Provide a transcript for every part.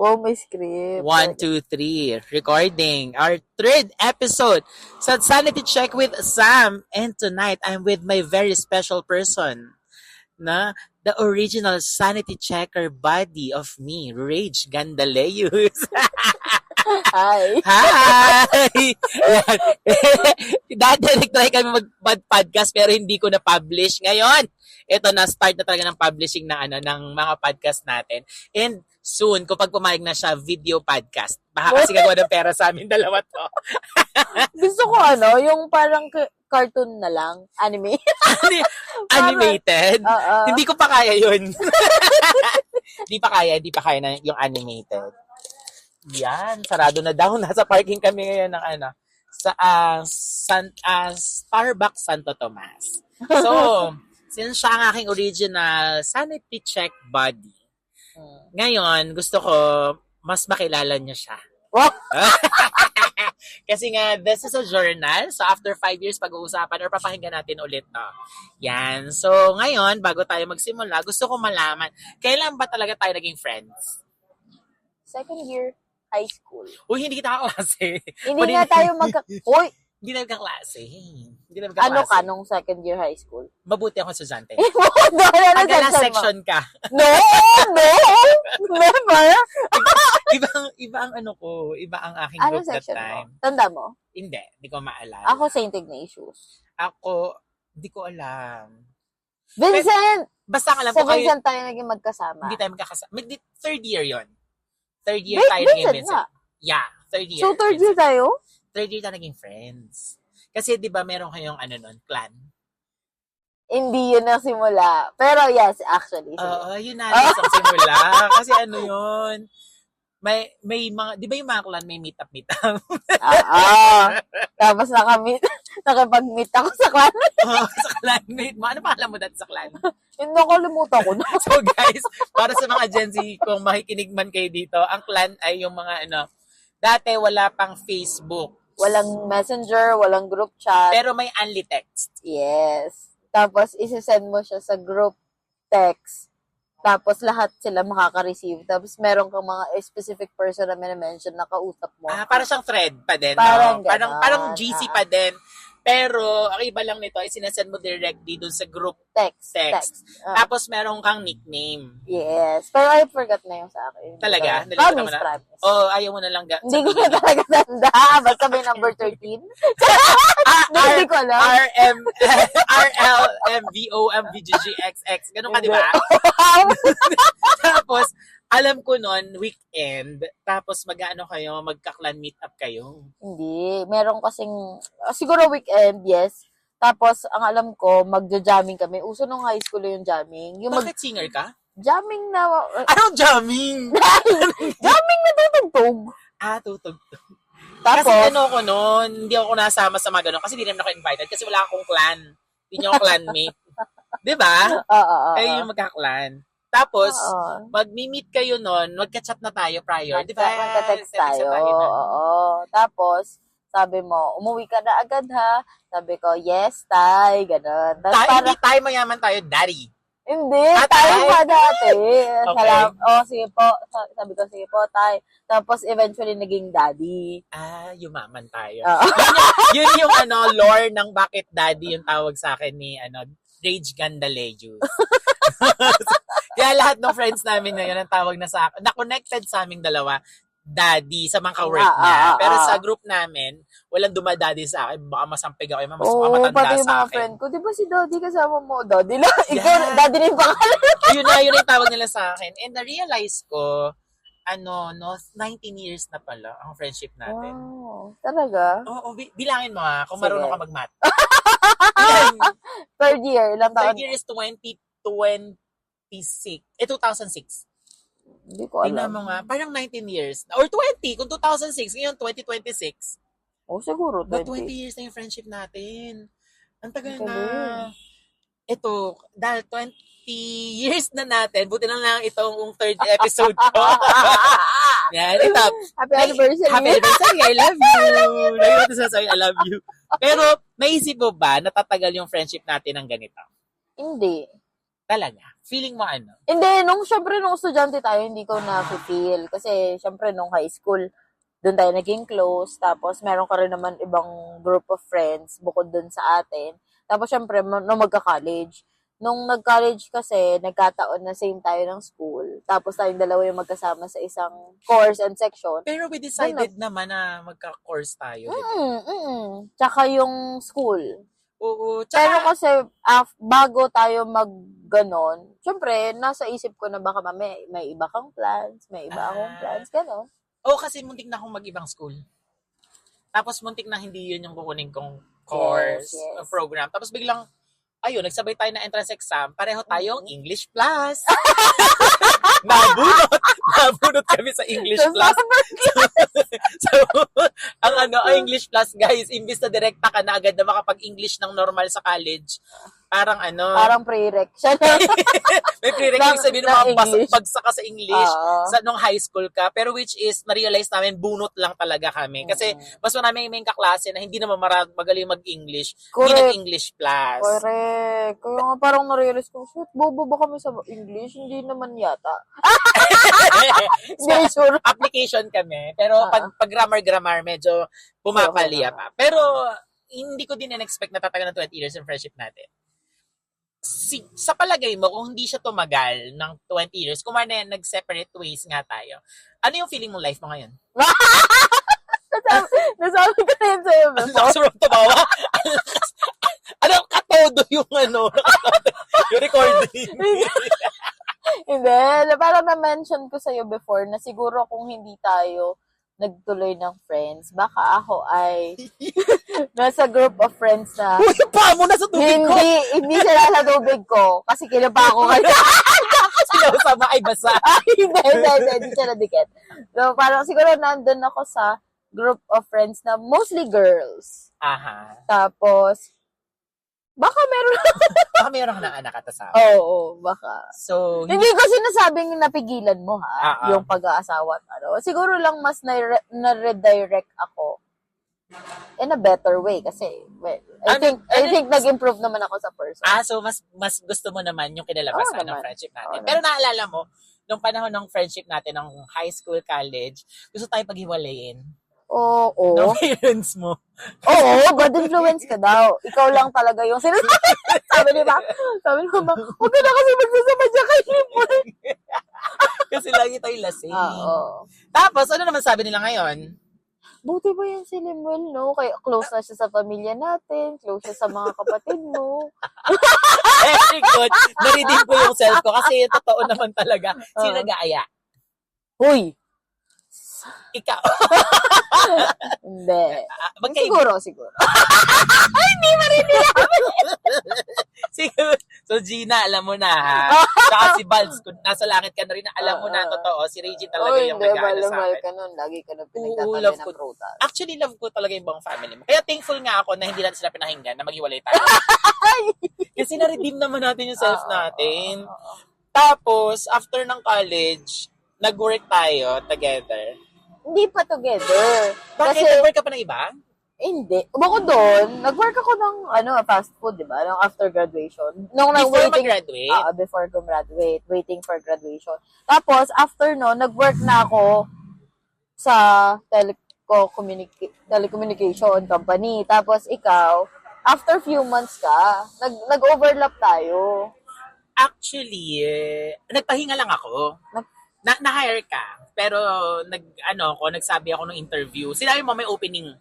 Oh, may script. 1, 2, 3. Recording our third episode sa Sanity Check with Sam. And tonight, I'm with my very special person. Na the original sanity checker buddy of me, Rage Gandaleus. Hi. Hi! Dati nag-try kami mag-podcast pero hindi ko na-publish. Ngayon, ito na, start na talaga ng publishing ng mga podcast natin. And soon, kapag pumayag na siya, video podcast. Baka kasi gagawa ng pera sa amin dalawa to. Gusto ko yung parang cartoon na lang. Anime. Animated? Hindi ko pa kaya yun. Hindi pa kaya na yung animated. Yan, sarado na daw. Nasa parking kami ngayon ng Starbucks Santo Tomas. So, since siya ang aking original sanity check buddy, ngayon, gusto ko mas makilala niyo siya. Kasi nga, this is a journal. So, after 5 years, pag-uusapan or papakinggan natin ulit, no? Yan. So, ngayon, bago tayo magsimula, gusto ko malaman, kailan ba talaga tayo naging friends? Second year high school. Uy, hindi kita kaklase. Hindi nga tayo Uy! Hindi na magkaklase. Ano ka nung second year high school? Mabuti ako estudyante. Ano section ka. No! Never! Iba ang iba ang aking Ano group that section time. mo? Tanda mo? Hindi ko maalala. Ako St. Ignatius. Ako, hindi ko alam. Vincent! Basta alam Sa ko kayo, Vincent tayo naging magkasama. hindi tayo magkakasama. Third year yon. Third year Wait, tayo naging Vincent Vincent. nga. Yeah, third year. So, third year tayo? Third year tayo naging friends. Kasi di ba meron kayong clan? Hindi yun ang simula. Pero yes, actually. Oo, yun na sa simula. Kasi yun, may mga, di ba yung mga clan may meet-up? Tapos nakipag-meet ako sa clan. Sa clanmate mo. Ano pangalan mo dati sa clan? Hindi, nakalimutan ko na. So guys, para sa mga Gen Z, kung makikinig man kayo dito, ang clan ay yung mga dati wala pang Facebook. Walang messenger, walang group chat. Pero may only text. Yes. Tapos, isi-send mo siya sa group text. Tapos, lahat sila makaka-receive. Tapos, meron kang mga specific person na mention na kausap mo. Parang siyang thread pa din. Parang GC pa din. Pero, ang iba lang nito ay sinasend mo directly dun sa group text. Tapos, meron kang nickname. Yes. Pero I forgot na yung sa akin. Talaga? Promise. Ayaw mo na lang. Hindi ko na talaga tanda. Basta may number 13. Hindi ko alam. RLMVOMVGGXX. Ganun ka, di ba? Tapos, alam ko nun, weekend, tapos magka-clan meet up kayo. Hindi. Meron kasing, siguro weekend, yes. Tapos, ang alam ko, magja-jamming kami. Uso nung high school yung jamming. Bakit singer ka? Jamming na... Anong jamming? Jamming na tutugtog. Tutugtog. Tapos, kasi ko nun, hindi ako nasama sa mga ganun kasi hindi naman ako invited kasi wala akong clan. Hindi niyo ako clanmate. Diba? Kayo yung magka-clan. Tapos, mag-meet kayo nun, magka-chat na tayo prior. Di ba? Magka-text tayo. Oo. Tapos, sabi mo, umuwi ka na agad ha? Sabi ko, yes, tay. Ganon. Hindi tayo mayaman tayo, daddy. Hindi, tayo pa dati. Okay. Sige po. Sabi ko, sige po, tay. Tapos, eventually, naging daddy. Yumaman tayo. Yun yung lore ng bakit daddy yung tawag sa akin ni Rage Gandaleus. Kaya lahat ng friends namin ngayon ang tawag na sa akin, na-connected sa aming dalawa, daddy, sa mga ka-work niya. Pero sa group namin, walang dumadaddy sa akin. Baka masampig ako, mas matanda pati yung sa mga akin. friend ko, di ba si daddy kasama mo? Daddy lang. Ikaw, daddy na yung pangalan. Yun yung tawag nila sa akin. And na-realize ko, 19 years na pala ang friendship natin. Wow, talaga? Oo, bilangin mo kung marunong ka mag-math. Third year, ilang taon? Third year is 2006. 2006. Hindi ko alam. Tingnan mo nga, parang 19 years. Or 20, kung 2006, ngayon 2026. Siguro, 20. But 20 years na yung friendship natin. Ang tagal na. Ito, dahil 20 years na natin, buti na lang itong third episode ko. Yan, ito. Happy anniversary. Happy anniversary, I love you. Lagi ko sasabihin, I love you. Pero, naisip mo ba, natatagal yung friendship natin ng ganito? Hindi. Talaga? Feeling mo ano? Hindi, syempre, nung estudyante tayo, hindi ko na-feel. Kasi, syempre, nung high school, doon tayo naging close. Tapos, meron ka rin naman ibang group of friends bukod doon sa atin. Tapos, syempre, nung magka-college. Nung nag-college kasi, nagkataon na same tayo ng school. Tapos, tayong dalawa yung magkasama sa isang course and section. Pero we decided naman na magka-course tayo. Tsaka yung school. Oo. Pero kasi, bago tayo mag-ganon, syempre, nasa isip ko na baka may iba kang plans, may iba akong plans, ganon. Oo, kasi muntik na akong mag-ibang school. Tapos muntik na hindi yun yung kukunin kong course, Yes. program. Tapos biglang, ayun, nagsabay tayo na entrance exam. Pareho tayong English plus. Nabunot kami sa English plus. So, ang English plus, guys, imbis na direkta ka na agad na makapag-English ng normal sa college, parang Parang prereq siya na. may prerequisite sabihin ng mga bagsak ka sa English nung high school ka. Pero which is, na-realize namin, bunot lang talaga kami. Kasi, mas maraming may kaklase na hindi naman magaling mag-English. Hindi nag-English plus. Correct. Kaya nga parang na-realize ko, shit, bobo ba kami sa English? Hindi naman yata. Hindi sure. Application kami. Pero pag grammar, medyo pumapalya pa. Pero, hindi ko din in-expect na tatagal ng 20 years yung friendship natin. Sa palagay mo, kung hindi siya tumagal ng 20 years, kung nag-separate ways nga tayo, ano yung feeling mo life mo ngayon? Nasabi ko na yun sa'yo. Lakas mo tumawa? Katodo yung yung recording. Hindi. Parang na-mention ko sa'yo before na siguro kung hindi tayo nagtuloy ng friends, baka ako ay nasa group of friends na Uy, pa mo na sa tubig ko! Hindi sila sa tubig ko kasi kinapa ako kayo. Sinasama ay basa. Hindi siya nadikit. So, parang siguro nandun ako sa group of friends na mostly girls. Aha. Tapos, baka meron ka ng anak at asawa. Oo, baka. So, Hindi ko sinasabing napigilan mo ha, yung pag-aasawa at Siguro lang mas na-redirect ako in a better way kasi I think nag-improve naman ako sa person. So mas gusto mo naman yung kinalabasan ng friendship natin. Pero naalala mo, nung panahon ng friendship natin ng high school, college, gusto tayo paghiwalayin. Oo. No parents mo. Oo, bad influence ka daw. Ikaw lang talaga yung sinasabi. Sabi ni ba? Huwag ka na kasi magsasama dyan kay Limon. Kasi lagi tayo lasing. Oo. Tapos, ano naman sabi nila ngayon? Buti ba yan si Limuel, no? Kaya close na siya sa pamilya natin, close siya sa mga kapatid mo. Very good. Naridim ko yung self ko kasi totoo naman talaga. Sino nag-aaya? Hoy! Ikaw. Hindi. Siguro. Hindi mo rin Siguro. So, Gina, alam mo na, ha? Saka si Balz, kung nasa langit ka na rin, alam mo na, totoo. Si Regine talaga yung nag-aala sa akin. Ka nun. Lagi ka na pinagtatabi ng prutas. Actually, love ko talaga yung buong family mo. Kaya thankful nga ako na hindi natin sila pinahinggan na maghiwalay tayo. Kasi na-redeem naman natin yung self natin. Tapos, after ng college, nag-work tayo together. Hindi pa together. Bakit? Kasi, nag-work ka pa ng iba? Hindi. Bukod doon, nag-work ako ng fast food, di ba? Nung after graduation. Before mag-graduate? Before graduate. Waiting for graduation. Tapos, after no, nag-work na ako sa telecommunication company. Tapos, ikaw, after few months ka, nag-overlap tayo. Actually, nagpahinga lang ako. Na-hire ka. Pero, nagsabi ako ng interview. Sinabi mo may opening.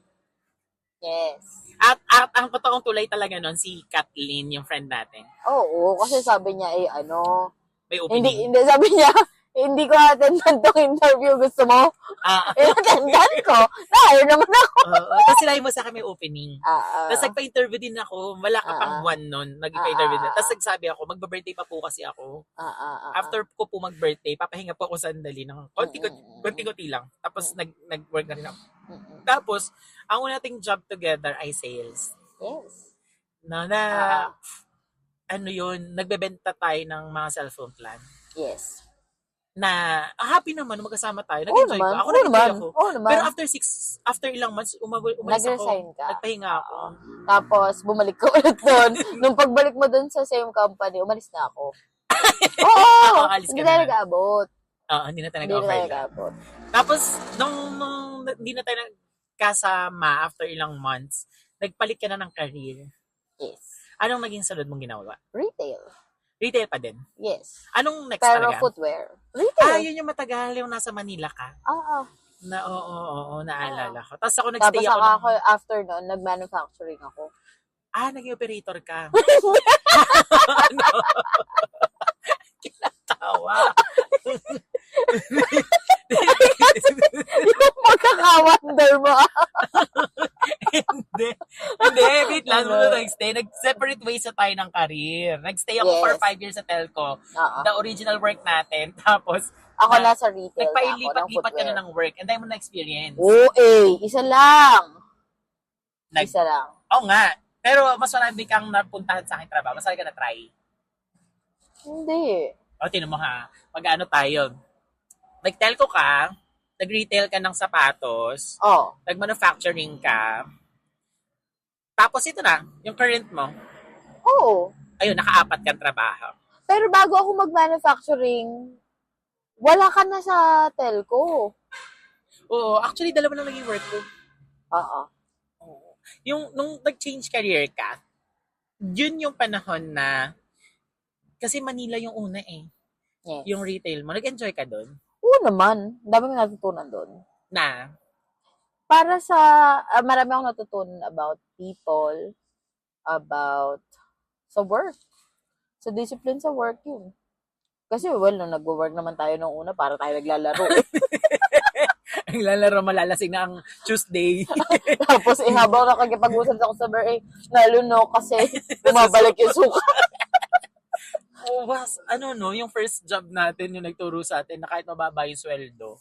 Yes. At ang totoong tulay talaga nun, si Kathleen, yung friend natin. Oo, kasi sabi niya, may opening. Hindi, sabi niya, hindi ko attendan tong interview. Gusto mo? Attendan ko. Na-hire naman ako. Tapos sinabi mo sa akin may opening. Tapos nagpa-interview din ako. Wala ka pang buwan nun. Nagpa-interview din. Tapos nagsabi ako, magba-birthday pa po kasi ako. After ko po mag-birthday, papahinga po ako sandali ng konti-konti lang. Tapos nag-work na rin ako. Tapos, ang una nating job together ay sales. Yes. Nagbebenta tayo ng mga cellphone plan. Yes. Na happy naman magkasama tayo. Nag-enjoy ko. Ako nag-enjoy ako. Pero after ilang months, umalis nag-resign ako. Ka. Nagpahinga ako. Tapos, bumalik ko ulit doon. Nung pagbalik mo doon sa same company, umalis na ako. Oo, Alis ka hindi tayo na. nag-aabot. Oo, hindi na tayo Hindi na tayo nag-offer lang. nag-aabot. Tapos, nung hindi na tayo kasama after ilang months, nagpalit ka na ng career. Yes. Anong naging sunod mong ginawa? Retail. Retail pa din. Yes. Anong next Pero talaga? footwear. Retail. Yun yung matagal, yung nasa Manila ka. Oo. Oo, naalala ko. Tapos ako Tapos nagstay ako ako, after nun, nag-manufacturing ako. naging operator ka. Ano? Kinatawa. Yung magkaka-wonder mo. Hindi. Wait lang. Nagstay. Nag-separate ways sa tayo ng career. Nagstay ako for 5 years sa telco. Oo. The original work natin. Tapos, Ako nasa retail na ako ng nagpailipat-lipat ka footwear. na ng work. And dahil mo na-experience. Isa lang. Nag- Isa lang. Oo nga. Pero mas marami kang napuntahan sa aking trabaho. Mas marami ka na-try. Hindi. Tinan mo ha. Mag-ano tayo. Nag-telco ka. Nag-retail ka ng sapatos. Oh. Nag-manufacturing ka. Tapos ito na, yung current mo. Oo. Ayun, naka-4 kang trabaho. Pero bago ako mag-manufacturing, wala ka na sa telco. Oo, actually, dalawa lang naging work ko. Oo. Yung, nung nag-change career ka, yun yung panahon na, kasi Manila yung una eh. Yes. Yung retail mo. Nag-enjoy ka doon? Oo naman. Dami nga natutunan doon. Na? Para sa, marami akong natutunan about people, about sa work. Sa discipline sa work yun. Kasi nung nag-work naman tayo nung una, para tayo naglalaro. Ang lalaro malalasing na ang Tuesday. Tapos habang nakakipag-usap sa customer, naluno kasi bumabalik yung suka. Yung first job natin, yung nagturo sa atin na kahit mababa yung sweldo,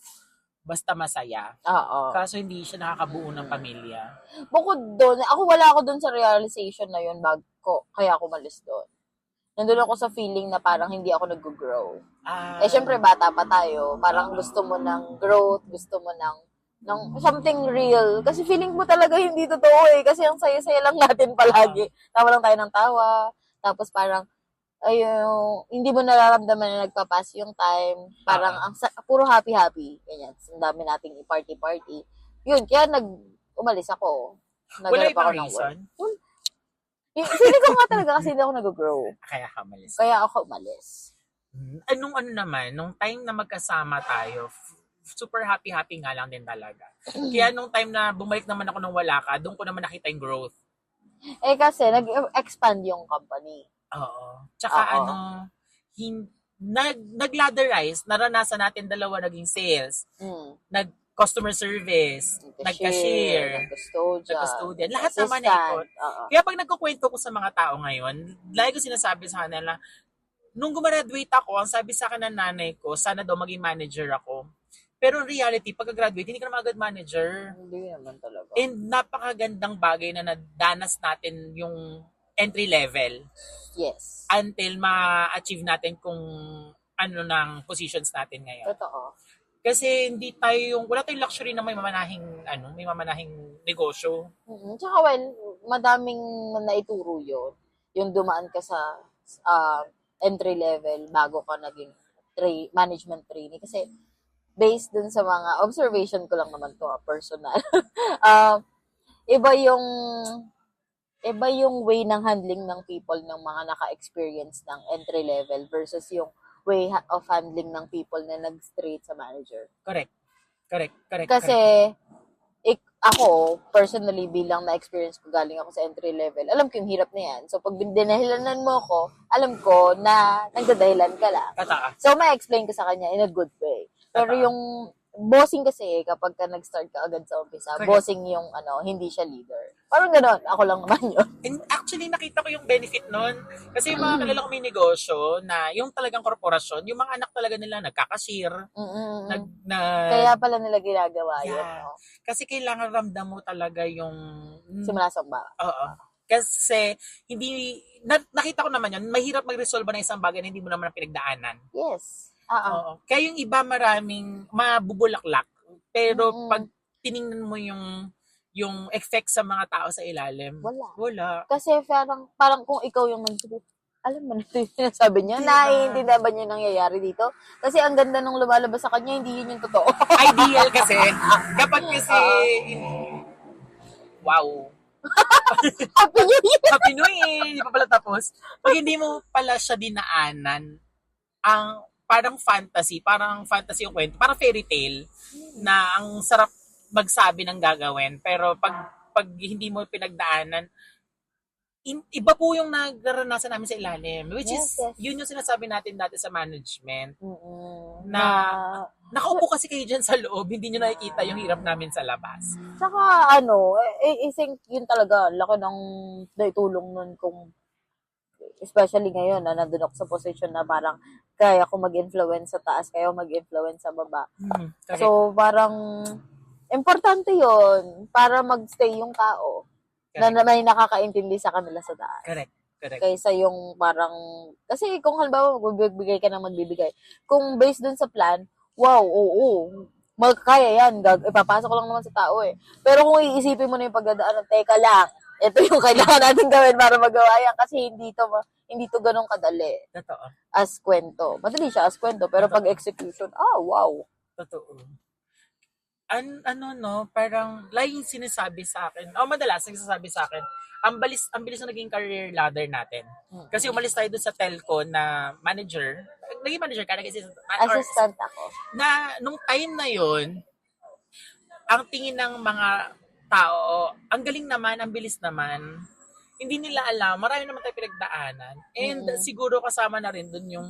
basta masaya. Oo. Kaso hindi siya nakakabuo ng pamilya. Bukod doon, wala ako doon sa realization na yun kaya ako malis doon. Nandun ako sa feeling na parang hindi ako nag-grow. Syempre bata pa tayo, parang gusto mo ng growth, gusto mo ng something real. Kasi feeling mo talaga hindi totoo eh. Kasi ang saya-saya lang natin palagi. Tawa lang tayo ng tawa. Tapos parang, hindi mo nararamdaman na nagpapas yung time. Parang puro happy-happy. Ganyan. Ang dami nating i-party-party. Yun, kaya umalis ako. Wala Naghanap ako ibang ng reason? work. Feeling ko nga talaga kasi hindi ako nag-grow. Kaya ka malis. Kaya ako umalis. Anong naman, nung time na magkasama tayo, super happy-happy nga lang din talaga. Kaya nung time na bumalik naman ako nung wala ka, doon ko naman nakita yung growth. Kasi nag-expand yung company. Oo. Tsaka nag-ladderize, naranasan natin dalawa naging sales, nag-customer service, nag-cashier, nag-custodian. Lahat naman na ikot. Kaya pag nagkukwento ko sa mga tao ngayon, lagi ko sinasabi sa kanila, nung gumraduate ako, ang sabi sa akin ng nanay ko, sana daw maging manager ako. Pero in reality, pagka-graduate, hindi ka na magad manager. Hindi naman talaga. And napakagandang bagay na nadanas natin yung entry level. Yes. Until ma-achieve natin kung ano ng positions natin ngayon. Totoo. Kasi wala tayong luxury na may mamanahing negosyo. Tsaka madaming naituro yun. Yung dumaan ka sa entry level bago ka naging management trainee. Kasi based dun sa mga observation ko lang naman to, personal. Iba yung way ng handling ng people ng mga naka-experience ng entry level versus yung way of handling ng people na nag-straight sa manager. Correct. Kasi ako, personally, bilang na-experience ko galing ako sa entry level, alam ko yung hirap na yan. So, pag dinahilanan mo ako, alam ko na nagdadahilan ka lang. So, may explain ko sa kanya in a good way. Pero yung bossing kasi, kapag ka nag-start ka agad sa umpisa, bossing yung hindi siya leader. Parang gano'n. Ako lang naman yun. And actually, nakita ko yung benefit nun. Kasi yung mga kilala kong may negosyo na yung talagang korporasyon, yung mga anak talaga nila nagkakashare. Kaya pala nila ginagawa yun. No? Kasi kailangan ramdam mo talaga yung... Simula sa ba? Oo. Kasi nakita ko naman yun, mahirap mag-resolve ng isang bagay na hindi mo naman pinagdaanan. Yes. Oo. Kaya yung iba maraming mabubulaklak. Pero pag tiningnan mo yung effect sa mga tao sa ilalim, wala. Kasi parang kung ikaw yung alam mo na ito yung sinasabi niya, naiintindihan ba niya yung nangyayari dito? Kasi ang ganda nung lumalabas sa kanya, hindi yun yung totoo. Ideal kasi, kapag kasi, wow. Happy New Year! Happy New Year! Hindi pa pala tapos. Pag hindi mo pala siya dinaanan, ang parang fantasy yung kwento, parang fairy tale, na ang sarap magsabi ng gagawin. Pero pag hindi mo pinagdaanan, iba po yung nagraranasan namin sa ilalim. Which is, yun yung sinasabi natin dati sa management. Na nakaupo kasi kayo dyan sa loob, hindi nyo nakikita yung hirap namin sa labas. Saka I think yun talaga, laki ng naitulong nun kung, especially ngayon na nandun ako sa position na parang kaya ko mag-influence sa taas, kaya ko mag-influence sa baba. So, parang importante yun para mag-stay yung tao. Na may nakakaintindi sa kanila sa taas. Correct. Kaysa yung parang, kasi kung halimbawa magbibigay ka ng magbibigay, kung based dun sa plan, wow, oo, magkaya yan, ipapasok ko lang naman sa tao eh. Pero kung iisipin mo na yung pagdadaanan, teka lang, ito yung kailangan natin gawin para magawa yan kasi hindi to ganun kadali. Totoo. As kwento. Madali siya as kwento, pero pag execution, wow. Totoo. Parang laging sinasabi sa akin, madalas nagsasabi sa akin, ang bilis na naging career ladder natin. Kasi umalis tayo dun sa telco na manager, naging manager ka, assistant ako. Na nung time na yon, ang tingin ng mga tao, ang galing naman, ang bilis naman, hindi nila alam, marami naman tayo pinagdaanan. And siguro kasama na rin dun yung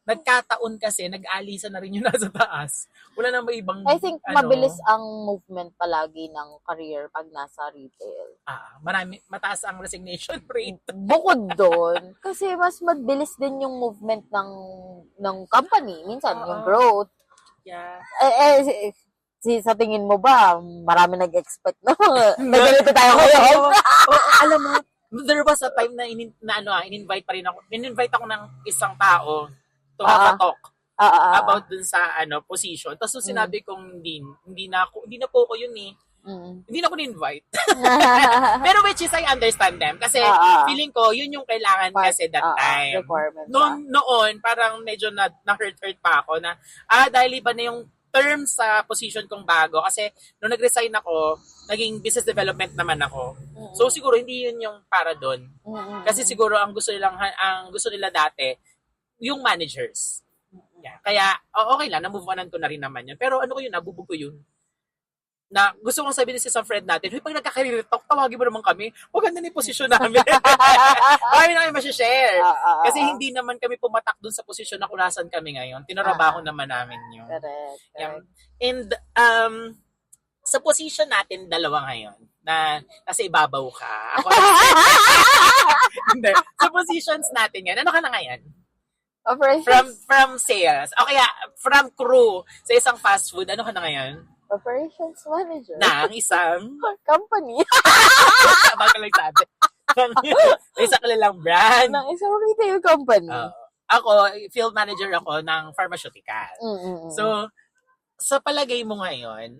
nagkataon kasi, nag-alisa na rin yung nasa taas. Wala na may ibang, I think mabilis ang movement palagi ng career pag nasa retail. Mataas ang resignation rate. Bukod doon, kasi mas mabilis din yung movement ng company. Minsan, yung growth. Yeah. Sa tingin mo ba, marami nag-expect na ganito tayo ngayon? Alam mo, there was a time na in-invite pa rin ako. In-invite ako ng isang tao to have a talk about dun sa position. Tapos sinabi kong hindi na po ako yun eh. Hindi na ako ni-invite. Pero which is I understand them. Kasi feeling ko, yun yung kailangan kasi that time. Noon, parang medyo na-hurt pa ako na, dahil iba na yung term sa position kong bago. Kasi nung nag-resign ako, naging business development naman ako. So siguro hindi yun yung para doon. Kasi siguro ang gusto nila dati, yung managers. Yeah. Kaya, okay lang, na-move onan ko na rin naman yun. Pero nabubog ko yun. Na gusto kong sabihin sa isang friend natin, pag nagkakarir talk, tawagin mo naman kami. Huwag ganda na yung posisyon namin. Marami na kami masishare. Kasi hindi naman kami pumatak dun sa posisyon na kung nasan kami ngayon. Tinarabaho naman namin yun. Correct. Yeah. And, sa position natin, dalawa ngayon, na nasa ibabaw ka. Ako hindi. Sa positions natin yan, ano ka na ngayon? Operations. From sales. O kaya, from crew sa isang fast food, ano ka na ngayon? Operations manager. Na ang isang company. Bago lang sabi. May isang kalalang brand. Ng isang retail company. Ako, field manager ako ng pharmaceutical. So, sa palagay mo ngayon,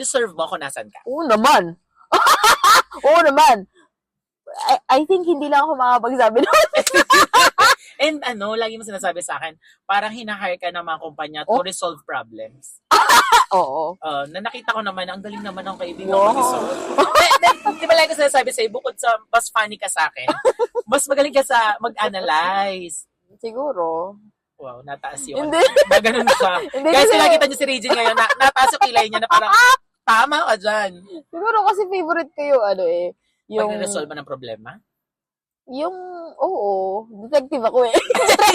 deserve mo kung nasan ka? Oo naman. Oo naman. I think hindi lang ako makapagsabi noon. And lagi mo sinasabi sa akin, parang hinahire ka ng mga kumpanya to resolve problems. Oo. Na nakita ko naman, ang galing naman ng kaibigan ko resolve. Di ba lagi ko sinasabi sa'yo, bukod sa mas funny ka sa akin, mas magaling ka sa mag-analyze. Siguro. Wow, nataas yun. Hindi. Ganun siya. Guys, nakita niyo si Regine ngayon, nataas yung kilay niya na parang, tama ka dyan. Siguro kasi favorite ko yung yung pag-resolve ng problema? Yung, detective ako eh.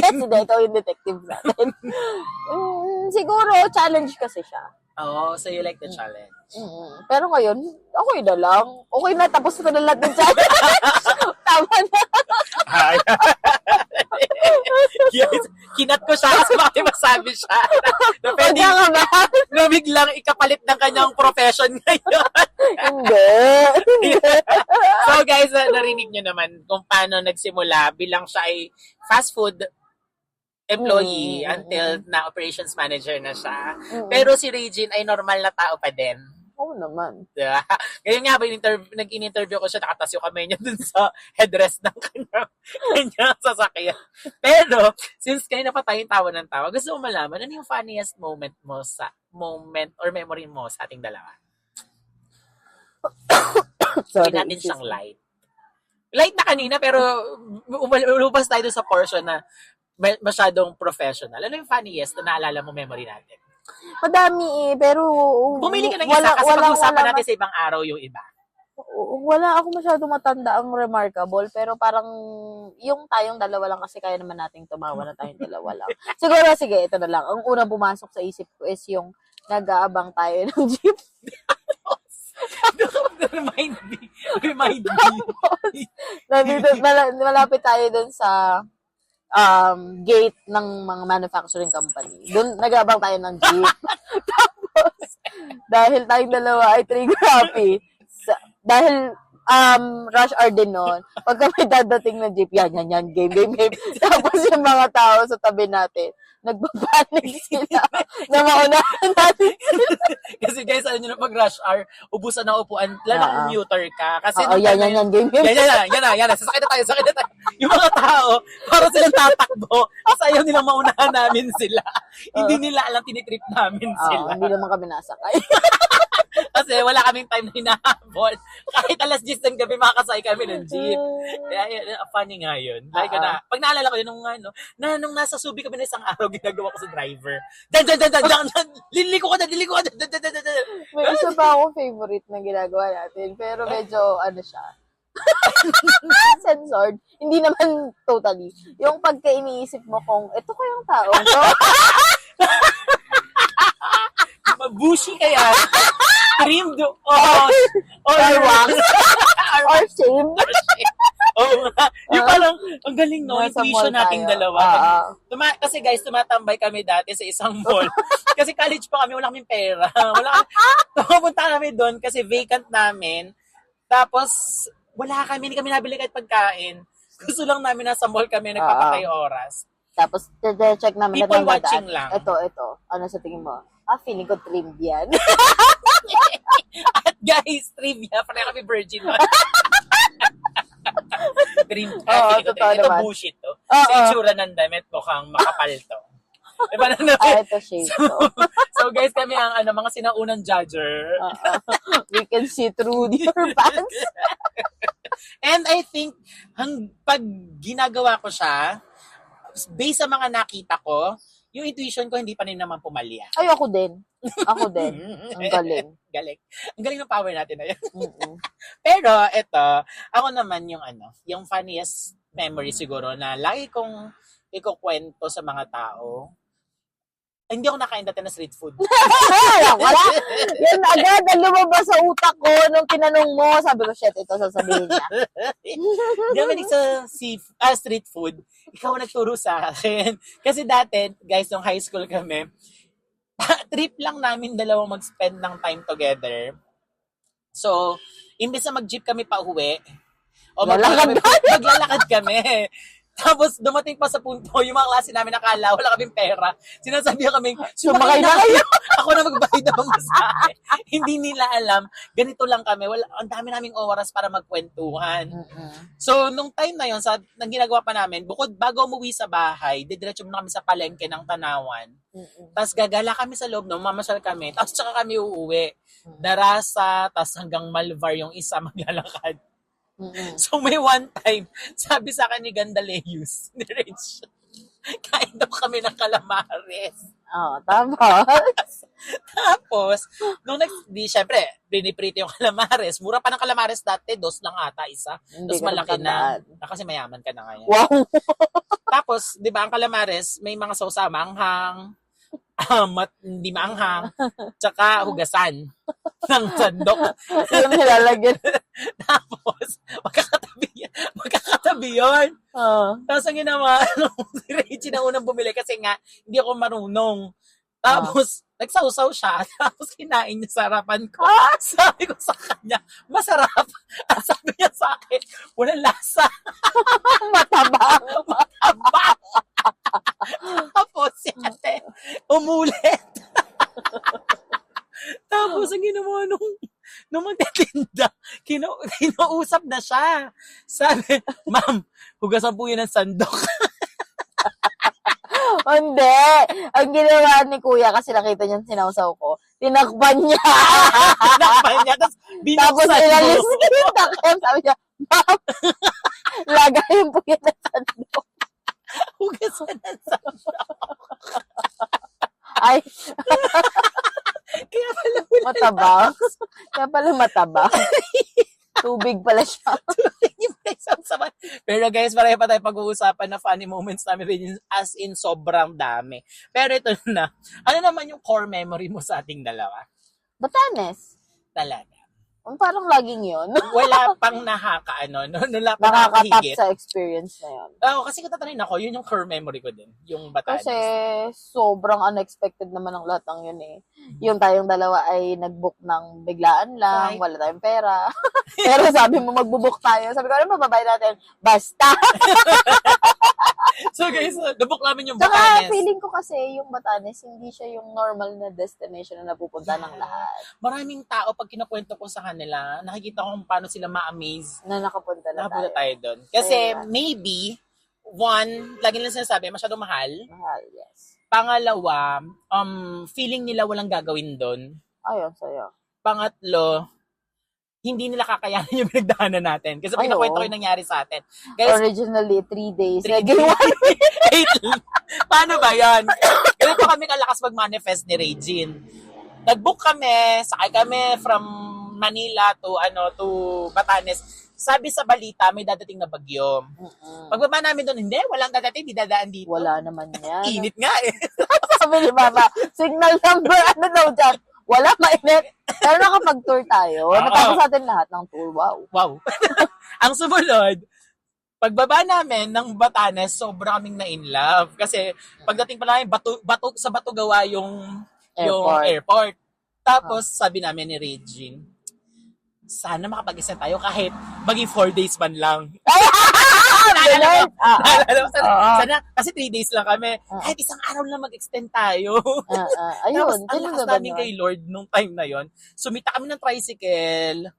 Hindi, ikaw yung detective natin. Siguro, challenge kasi siya. So you like the challenge. Pero ngayon, okay na lang. Okay na, tapos ko na lahat ng challenge. Tama na. Yes, kinat ko siya kasi bakit masabi siya. Na pwede na biglang ikapalit ng kanyang profession ngayon. Hindi. So guys, narinig nyo naman kung paano nagsimula bilang siya ay fast food employee until na operations manager na siya. Pero si Regine ay normal na tao pa din. Oo naman. Diba? Ngayon nga, nag-in-interview ko siya, nakatas yung kamay niya dun sa headrest ng kanyang sasakyan. Pero, since kayo na pa tayong tawa ng tawa, gusto mo malaman, ano yung funniest moment or memory mo sa ating dalawa? Sorry. Hindi natin siyang light. Light na kanina, pero lumabas tayo dun sa portion na masyadong professional. Ano yung funniest na naalala mo memory natin? Madami pero Bumili ka ng isa kasi pag-usapan natin sa ibang araw yung iba. Wala ako masyado matanda ang remarkable, pero parang yung tayong dalawa lang kasi kaya naman nating tumawa na tayong dalawa lang. Siguro, sige, ito na lang. Ang unang pumasok sa isip ko is yung nag-aabang tayo ng jeep. Remind me. Nandito, malapit tayo dun sa gate ng mga manufacturing company. Doon nag-abang tayo ng jeep. Tapos, dahil tayong dalawa ay trigger happy, dahil rush hour din nun, pag kami dadating ng jeep, yan, game. Tapos yung mga tao sa tabi natin, nagbabanig sila na maunahan natin. Kasi guys, alam nyo na pag rush hour, ubusan ng upuan, lalo commuter ka. Kasi yan, game. Yan, sasakit na tayo. Yung mga tao, para silang tatakbo, kasi ayaw nilang maunahan namin sila. Hindi nila alam, tinitrip namin sila. Hindi naman kami nasakay. Kasi wala kaming time na hinahabol. Kahit alas 10 ng gabi, makakasakay kami ng jeep. Kaya, funny nga yun. Like, pag naalala ko yun, nung nasa Subi kami na isang araw, ginagawa ko sa driver. Dan, liliko ka. May isa pa ako favorite na ginagawa natin, pero medyo, siya, censored. Hindi naman totally. Yung pagka iniisip mo kung, ito ko yung tao to. Mabushi kaya. Trimmed or wax. Or shame. Oo nga. Yung parang, ang galing no, Nasa intuition mall nating tayo. dalawa. Kasi guys, tumatambay kami dati sa isang mall. Kasi college pa kami, wala kaming pera. Pumunta kami doon kasi vacant namin. Tapos, hindi kami nabili kahit pagkain. Gusto lang namin nasa mall kami, nagpapatay oras. Tapos, check namin. People watching lang. Ito. Ano sa tingin mo? Feeling ko trimmed yan. At guys, trivia, pareho kami virgin. Trimmed. Ito bullshit to. Sa itsura ng damit, mukhang makapal to. Diba na Ito shade to. So guys, kami ang mga sinaunang judger. We can see through your pants. And I think, pag ginagawa ko siya, based sa mga nakita ko, yung intuition ko hindi pa rin naman pumalya. Ay, ako din. Ang galing. Ang galing ng power natin na yan. Pero, ako naman yung funniest memory siguro na lagi kong ikukwento sa mga tao. Hindi ako nakain dati na street food. Wala. Yan agad ang lumabas sa utak ko nung tinanong mo. Sabi ko, shit, ito sasabihin niya. Hindi ako sa street food. Ikaw nagturo sa akin. Kasi dati, guys, nung high school kami, trip lang namin dalawang mag-spend ng time together. So, imbes na mag-jeep kami pa uwi, maglalakad kami. Tapos, dumating pa sa punto, yung mga klase namin nakala, wala kaming pera. Sinasabi kami, sumakay na kayo. Ako na magbayad ng masahe. Hindi nila alam, ganito lang kami. Ang dami naming oras para magkwentuhan. So, nung time na yun, nang ginagawa pa namin, bago umuwi sa bahay, didiretso muna kami sa palengke ng Tanawan. Tapos gagala kami sa loob, mamasyal kami. Tapos tsaka kami uuwi. Darasa, tapos hanggang Malvar yung isa maglalakad. So may one time, sabi sa akin ni Gandaleus, ni Rich, kain daw kami ng calamares. Tama. Tapos, syempre, biniprito yung calamares. Mura pa ng calamares dati, 2 lang ata isa. Tapos malaki na. Kasi mayaman ka na ngayon. Wow. Tapos, di ba ang calamares, may mga sausa, manghang, hindi maanghang, tsaka hugasan ng sandok. Yung nilalagyan. Tapos, magkakatabi yun. Tapos ang ginawa, si Reggie na unang bumili kasi nga, hindi ako marunong. Tapos, nagsawsaw siya. Tapos, kinain niya sa harapan ko. Sabi ko sa kanya, masarap. At sabi niya sa akin, walang lasa. Mataba. Tapos, si ate, umulit. Tapos, Tapos ang ginawa nung magtitinda, kinausap na siya. Sabi, ma'am, hugasan po yun ng sandok. Hindi. Ang ginawa ni kuya kasi nakita niya sinawsaw ko, tinakpan niya. Nakapal niya, tapos Tapos binuksan ilalis mo. niya yung takip. Sabi niya, ma'am, lagayin po yan ng sandok. Hugasan ng sandok. Ay, Kaya pala wala matabang. Kaya pala matabang. Tubig pala siya. yung saman. Pero guys, marami pa tayo pag-uusapan na funny moments namin as in sobrang dami. Pero ito na, ano naman yung core memory mo sa ating dalawa? Batanes. Talaga. Parang laging yun. Wala pang nung wala pang Nakakatap nakakahigit. sa experience na yun. Oo, kasi kung tatanungin ako, yun yung core memory ko din. Yung Batanes. Kasi sobrang unexpected naman ang lahat ng yun eh. Yung tayong dalawa ay nag-book ng biglaan lang, Right. wala tayong pera. Pero sabi mo magbubook tayo. Sabi ko, ano mababayad natin? Basta. So guys, nabuk namin yung Saka Batanes. feeling ko kasi yung Batanes, hindi siya yung normal na destination na napupunta ng lahat. Maraming tao, pag kinakwento ko sa kanila, nakikita ko kung paano sila ma-amaze. Na nakapunta na Nakapunta tayo. tayo doon. Kasi Ayun. maybe, one, lagi nila sinasabi, masyadong mahal. Mahal, yes. Pangalawa, feeling nila walang gagawin doon. Ayun, sa'yo. Pangatlo, hindi nila kakayanin yung pinagdaanan natin. Kasi Ay, pinakwento oo. ko yung nangyari sa atin. Guys, Originally, 3 days. 3 Naging days. 8. Paano ba yan? Ganito kami kalakas mag-manifest ni Regine. Nag-book kami, sakay kami from Manila to Batanes. Sabi sa balita, may dadating na bagyo. Pagbaba namin doon, hindi, walang dadating, di dadaan dito. Wala naman yan. Init nga eh. Sabi ni Mama, signal number, ano daw dyan? Wala, mainit. Pero nakapag-tour tayo. Natapos natin lahat ng tour. Wow. Wow. Ang sumunod, pagbaba namin ng Batanes, sobra kaming na-in love. Kasi pagdating pa namin, sa Bato gawa yung airport. Tapos sabi namin ni Regine, sana makapag-isa tayo kahit maging 4 days man lang. Naalala mo? Sana, kasi 3 days lang kami. Kahit isang araw lang mag-extend tayo. Ayun, Tapos, ang ganun lakas na ba namin nun? kay Lord nung time na yon. Sumita kami ng tricycle.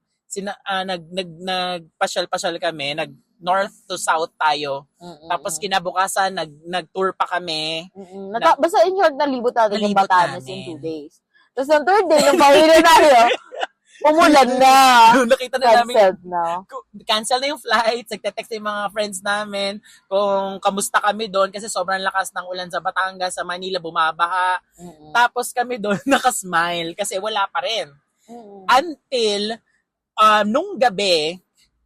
Nagpasyal-pasyal kami. Nag-north to south tayo. Tapos kinabukasan, nag-tour pa kami. Basta in short, nalibot natin yung Nalibot Batanes namin. in 2 days. Tapos ng third day, nung pauwi na tayo, umulan na. Nakita na namin, Cancelled na. cancel na yung flights. Nagte-text yung mga friends namin kung kamusta kami doon kasi sobrang lakas ng ulan sa Batangas, sa Manila, bumabaha. Tapos kami doon nakasmile kasi wala pa rin. Until nung gabi,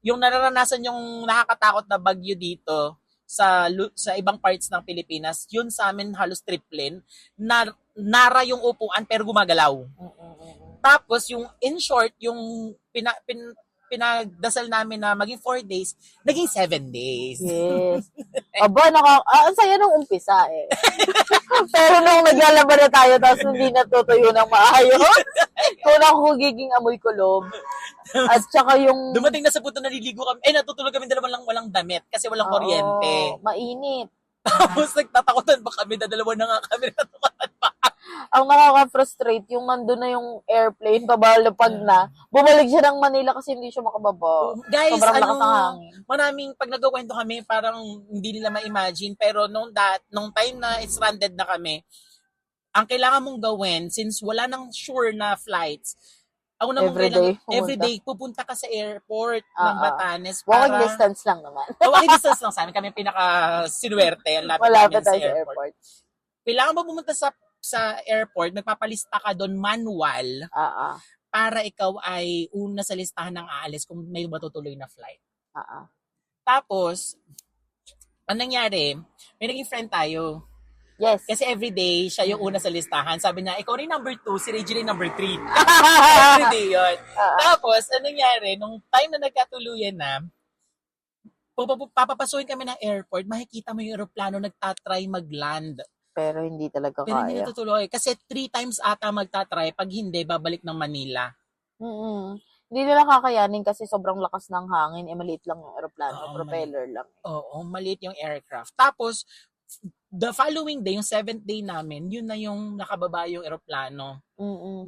yung nararanasan yung nakakatakot na bagyo dito sa ibang parts ng Pilipinas, yun sa amin halos triplin. Nara yung upuan pero gumagalaw. Tapos yung in short, yung pinagdasal namin na maging 4 days, naging 7 days. Yes. Aba, ang saya nung umpisa eh. Pero nung naglalaban na tayo, tapos hindi natutuyo ng maayos, kung ako giging amoy kulob. At saka yung... Dumating na sa punto naliligo kami, natutulog kami dalawa walang damit kasi walang kuryente. Mainit. Tapos nagtatakutan pa kami, dalawa na nga kami natakutan pa. Ang nakaka-frustrate, yung nandun na yung airplane, pabalapag na, bumalik siya ng Manila kasi hindi siya makababa. Guys, sobrang lakas ng hangin. maraming pag nagawento kami, parang hindi nila ma-imagine, pero nung time na stranded na kami, ang kailangan mong gawin, since wala nang sure na flights, ako na everyday pupunta ka sa airport ng Batanes para... Walking distance lang naman. Walking distance lang sa amin. Kami pinaka-sinuwerte. Malapit tayo sa airport. Kailangan mo pumunta sa airport, nagpapalista ka doon manual para ikaw ay una sa listahan ng aalis kung may matutuloy na flight. Tapos, anong nangyari? May naging friend tayo. Yes. Kasi everyday, siya yung una sa listahan. Sabi niya, ikaw rin number 2, si Reggie rin number 3. Everyday yun. Tapos, anong nangyari? Nung time na nagkatuluyan na, papapasukin kami ng airport, makikita mo yung aeroplano nagtatry mag-land. Pero hindi talaga Pero kaya. hindi natutuloy. Kasi 3 times ata magtatry. Pag hindi, babalik ng Manila. Hindi nila kakayanin kasi sobrang lakas ng hangin. Maliit lang yung aeroplano. Propeller lang. Oo, maliit yung aircraft. Tapos, the following day, yung 7th day namin, yun na yung nakababa yung eroplano.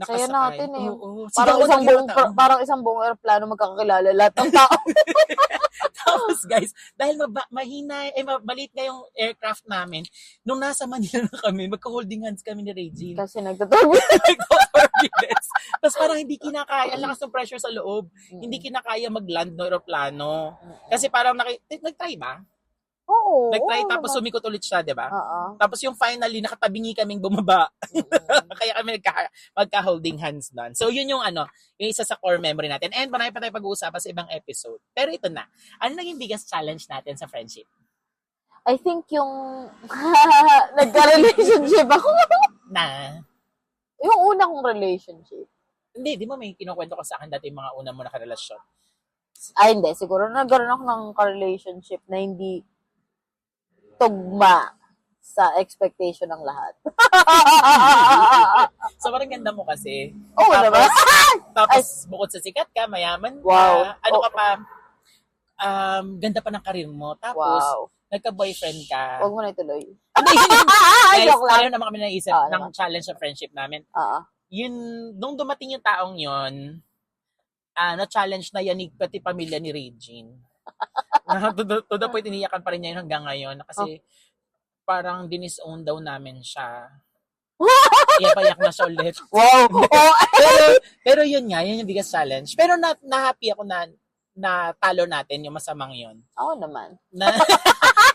Saya natin eh. Oo. Parang isang buong eroplano magkakakilala lahat ng tao. Tapos guys, dahil maliit nga yung aircraft namin, nung nasa Manila na kami, magka-holding hands kami ni Regine. Kasi nagtuturbulence. Nagtuturbulence. Tapos parang hindi kinakaya, ang lakas ng pressure sa loob. Hindi kinakaya mag-land ng aeroplano. Kasi parang nag-try ba? Oo. Nag-try tapos sumikot ulit siya, di ba? Oo. Tapos yung finally, nakatabingi kaming bumaba. Kaya kami magka-holding hands doon. So yun yung yung isa sa core memory natin. And marami pa tayo pag-uusapan sa ibang episode. Pero ito na, ano naging biggest challenge natin sa friendship? I think yung nagka-relationship ako. Yung una kong relationship. Hindi, di mo may kinukwento ko sa akin dati yung mga una mo na karelasyon. Ay, hindi. Siguro nagkaroon ako ng ka-relationship na hindi tugma sa expectation ng lahat. So, parang ganda mo kasi. Oo naman. Tapos, bukod sa sikat ka, mayaman ka, Wow. ka pa, ganda pa ng karir mo. Tapos, nagka-boyfriend ka. Huwag mo na ituloy. Guys, Joke lang. tayo naman kami naisip ng challenge sa friendship namin. Yun, nung dumating yung taong yun, na-challenge na yanig pati pamilya ni Regine. To the point, iniyakan pa rin niya yun hanggang ngayon. Kasi parang dinisown daw namin siya. Iyak na siya ulit. Wow! pero yun nga, yun yung biggest challenge. Pero na-happy ako na talo natin yung masamang yun. Ako naman.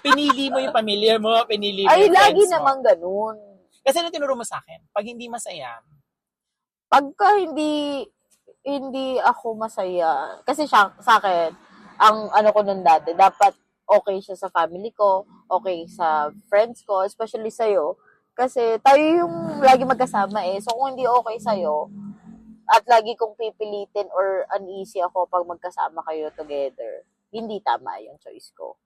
Pinili mo yung pamilya mo, pinili mo yung friends mo. Ay, lagi naman ganun. Kasi ano tinuro mo sa akin? Pag hindi masaya. Pagka hindi ako masaya, kasi sa akin, ang ko nun dati, dapat okay siya sa family ko, okay sa friends ko, especially sa'yo. Kasi tayo yung lagi magkasama eh. So, kung hindi okay sa'yo, at lagi kong pipilitin or uneasy ako pag magkasama kayo together, hindi tama yung choice ko.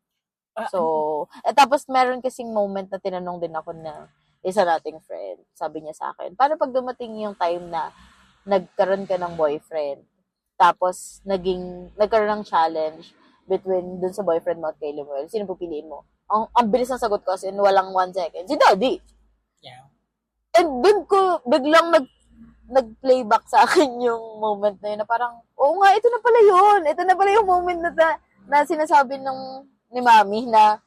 So, tapos meron kasing moment na tinanong din ako na isa nating friend. Sabi niya sa akin, paano pag dumating yung time na nagkaroon ka ng boyfriend, tapos nagkaroon ng challenge between dun sa boyfriend mo at kay Lemuel, sino pupiliin mo? Ang bilis ng sagot ko, as in walang 1 second. Si Daddy! Yeah. And dun ko biglang nag-playback sa akin yung moment na yun na parang, oo nga, ito na pala yun. Ito na pala yung moment na sinasabi ni Mami na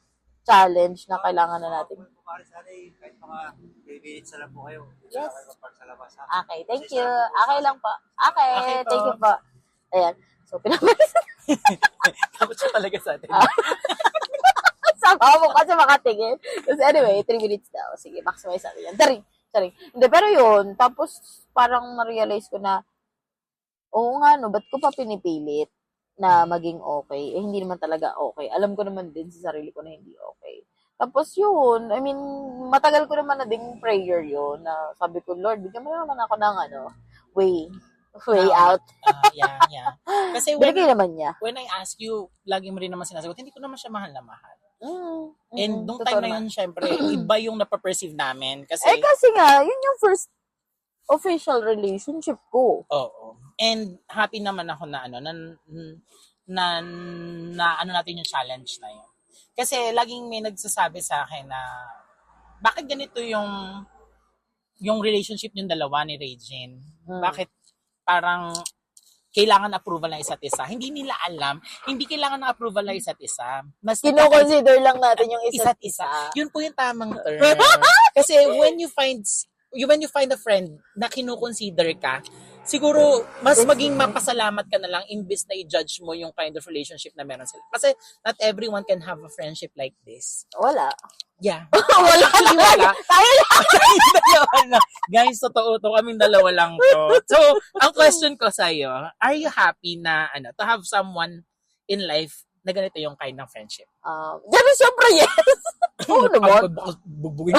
challenge na kailangan na natin. Kahit mga 3 minutes na lang po kayo. Yes. Sa labas. Okay, thank you. Okay lang po. Okay, thank you po. Ayan. So, pinamalis. Tapos siya talaga sa atin. Sama mo kasi makatingin. So, anyway, 3 minutes daw. Sige, maximize natin yan. Taring. Hindi, pero yun. Tapos, parang na-realize ko na, oo nga, no, ba't ko pa pinipilit na maging okay? Eh, hindi naman talaga okay. Alam ko naman din sa sarili ko na hindi okay. Tapos yun, I mean, matagal ko naman na ding prayer yun, na sabi ko, Lord, bigyan mo naman ako ng way out. Yeah. Kasi binigay naman niya. When I ask you, lagi mo rin naman sinasagot, hindi ko naman siya mahal na mahal. And nung totoo time na yun, syempre, iba yung napaperceive namin. Kasi nga, yun yung first official relationship ko. Oo. And happy naman ako na natin yung challenge na yun. Kasi laging may nagsasabi sa akin na bakit ganito yung relationship yung dalawa ni Regine? Bakit parang kailangan approval ng isa't isa? Hindi nila alam, hindi kailangan ng approval ng isa't isa. Mas kino-consider lang natin yung isa't isa. Yun po yung tamang term. Kasi when you find a friend na kino-consider ka, siguro, mas maging mapasalamat ka na lang imbis na i-judge mo yung kind of relationship na meron sila. Kasi not everyone can have a friendship like this. Wala. Yeah. Wala. Tayo lang. Guys, totoo to. Kaming dalawa lang to. So, ang question ko sa'yo, are you happy na to have someone in life na ganito yung kind ng friendship? Ganun siyempre, yes. Oo naman. Bugbugin.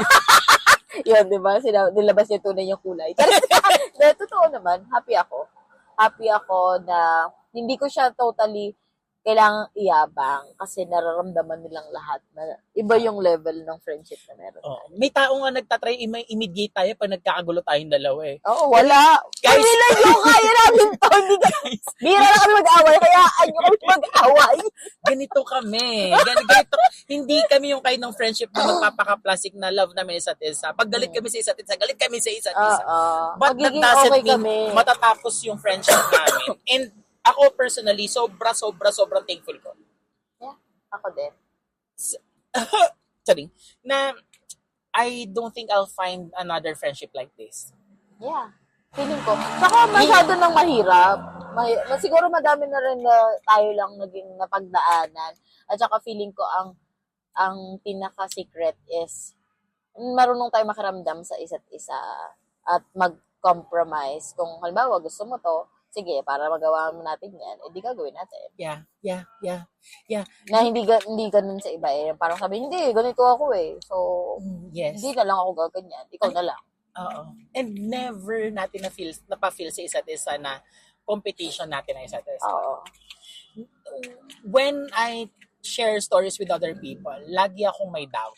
Yun, di ba? Nilabas niya tunay yung kulay. Pero, totoo naman, happy ako. Happy ako na hindi ko siya totally kailangang iyabang kasi nararamdaman nilang lahat na iba yung level ng friendship na meron. Oh, may tao nga nagtatry i-mediate tayo pag nagkakagulo tayong dalawa eh. Oo, wala. Guys! Kami lang yung kaya namin to. Hindi ka, bira na kami mag-away, kaya nyo kami mag-away. Ganito kami. Ganito. Hindi kami yung kind ng friendship na magpapaka-plastic na love namin isa't isa. Pag galit kami sa isa't isa, galit kami sa isa't isa. But that Magiging doesn't okay mean kami. matatapos yung friendship namin. And ako personally, sobrang thankful ko. Yeah, ako din. Sorry. Na I don't think I'll find another friendship like this. Yeah. Feeling ko. Saka masyado nang mahirap. Siguro madami na rin na tayo lang naging napagdaanan. At saka feeling ko ang pinaka-secret is marunong tayo makiramdam sa isa't isa at mag-compromise. Kung halimbawa gusto mo to, sige, para magawa mo natin yan, edi gagawin natin. Yeah. Na hindi ganun sa iba eh. Parang sabi, hindi, ganito ako eh. So, Yes. hindi na lang ako gaganyan. Ikaw na lang. Oo. And never natin napafeel sa isa't isa na competition natin na isa't isa. Oo. When I share stories with other people, lagi akong may doubt.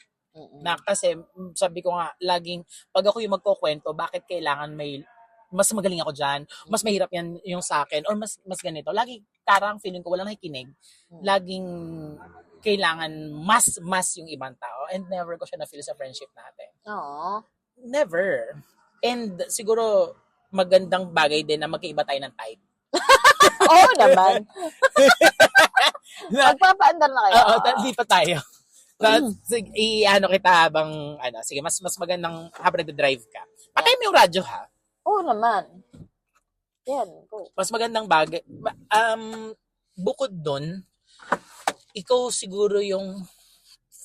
Na kasi, sabi ko nga, laging, pag ako yung magkukwento, bakit kailangan may mas magaling ako dyan, mas mahirap yan yung sa akin, or mas ganito. Lagi, karang feeling ko, walang nakikinig. Laging, kailangan mas yung ibang tao. And never ko siya na-feel sa friendship natin. Oo. Never. And siguro, magandang bagay din na magkaiba tayo ng type. Oo naman. Magpapaandar na kayo. Oo, di pa tayo. Sige, i-ano kita habang, sige, mas magandang habang nag-drive ka. Patay mo yung radyo, ha? Oo naman. Yan. Go. Mas magandang bagay. Bukod dun, ikaw siguro yung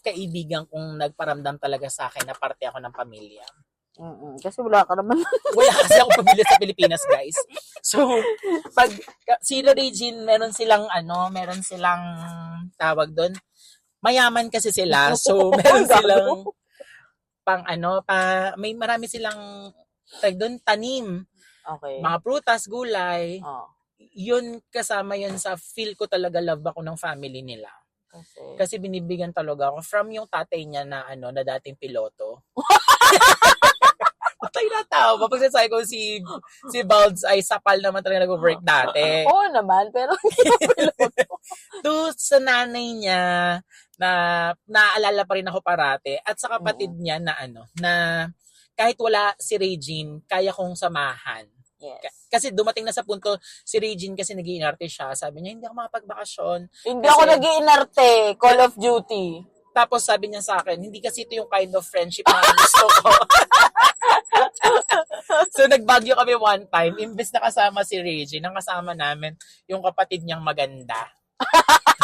kaibigan kong nagparamdam talaga sa akin na parte ako ng pamilya. Kasi wala ka naman. Wala kasi ako pamilya sa Pilipinas, guys. So, pag sila Regine, meron silang tawag doon. Mayaman kasi sila. So, meron silang may marami silang doon tanim. Okay. Mga prutas, gulay. Oh. Yun kasama yun sa feel ko talaga love ako ng family nila. Kasi binibigyan talaga ako from yung tatay niya na na dating piloto. Patay na tao. Kapag sasabi ko si Balds ay sapal naman talaga nag-work dati. Oo naman, pero hindi na piloto. To sa nanay niya na naaalala pa rin ako parate at sa kapatid niya na na kahit wala si Regine, kaya kong samahan. Yes. Kasi dumating na sa punto, si Regine kasi nag-iinarte siya. Sabi niya, hindi ako makapagbakasyon. Hindi ako nag-iinarte. Call of Duty. Tapos sabi niya sa akin, hindi kasi ito yung kind of friendship na gusto ko. So nagbagyo kami one time. Imbes na kasama si Regine, ang kasama namin yung kapatid niyang maganda.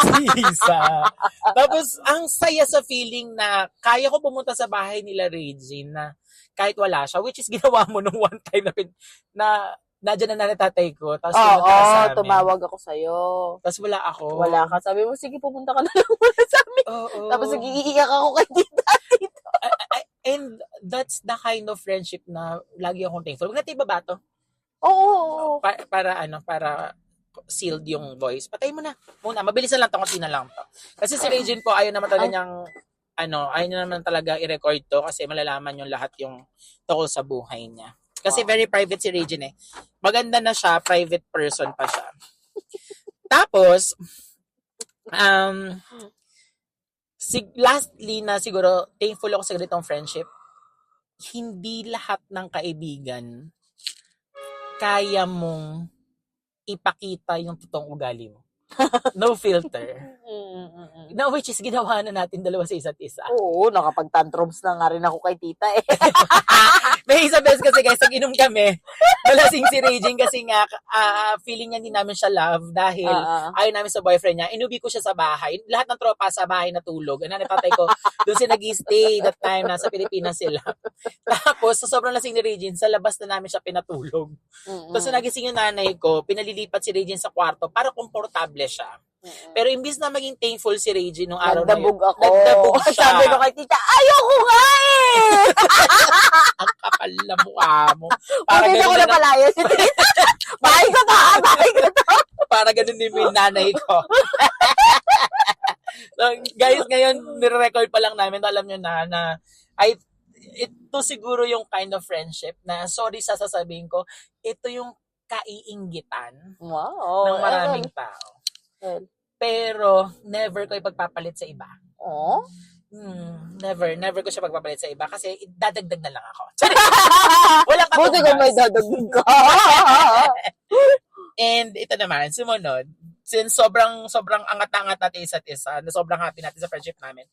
Si Isa. Tapos ang saya sa feeling na kaya ko pumunta sa bahay nila Regine na kahit wala siya, which is ginawa mo nung one time na nadyan na tatay ko. Tapos tumawag ako sa'yo. Tapos wala ako. Wala ka. Sabi mo, sige, pumunta ka na lang muna sa amin. Tapos nag-iiyak ako kay tita dito. And that's the kind of friendship na lagi akong thankful. Huwag natin ibaba to. Oo. Para sealed yung voice. Patay mo na. Muna. Mabilis na lang to. Kasi na lang to. Kasi si Regine po, ayaw naman talaga niyang ayaw niya naman talaga i-record to kasi malalaman yung lahat yung tungkol sa buhay niya. Kasi very private si Regine eh. Maganda na siya, private person pa siya. Tapos, lastly na siguro, thankful ako sa ganitong friendship. Hindi lahat ng kaibigan kaya mong ipakita yung totoong ugali mo. No filter. No, which is ginawa na natin dalawa sa isa't isa. Oo, nakapag-tantrums na nga rin ako kay tita eh. May isa beses kasi guys, nag-inom kami. Nalasing si Regine kasi nga feeling niya hindi namin siya love dahil ayaw namin sa boyfriend niya. Inubi ko siya sa bahay. Lahat ng tropa sa bahay natulog. Nanay tatay ko, doon siya nag-stay that time. Nasa Pilipinas sila. Tapos, sa sobrang lasing ni Regine, sa labas na namin siya pinatulog. Tapos, nagising yung nanay ko, pinalilipat si Regine sa kwarto para komportable siya. Pero imbis na maging thankful si Regine nung araw na yun, nagdabog siya. Sabi ko kay tita, ayoko nga eh! Ang kapal na mukha mo. Para ganun ako na palaya si tita. Bahay ko to! Para ganun ganun din yung nanay ko. So, guys, ngayon, nire-record pa lang namin. Alam nyo na ito siguro yung kind of friendship na, sorry sa sasabihin ko, ito yung kaiinggitan Wow. ng maraming tao. Pero, never ko ipagpapalit sa iba. Oh? Never ko siya pagpapalit sa iba kasi dadagdag na lang ako. Walang Buti ko may katumbas. dadagdag ka. And ito naman, sumunod, since sobrang angat-angat natin isa't isa, na sobrang happy natin sa friendship namin,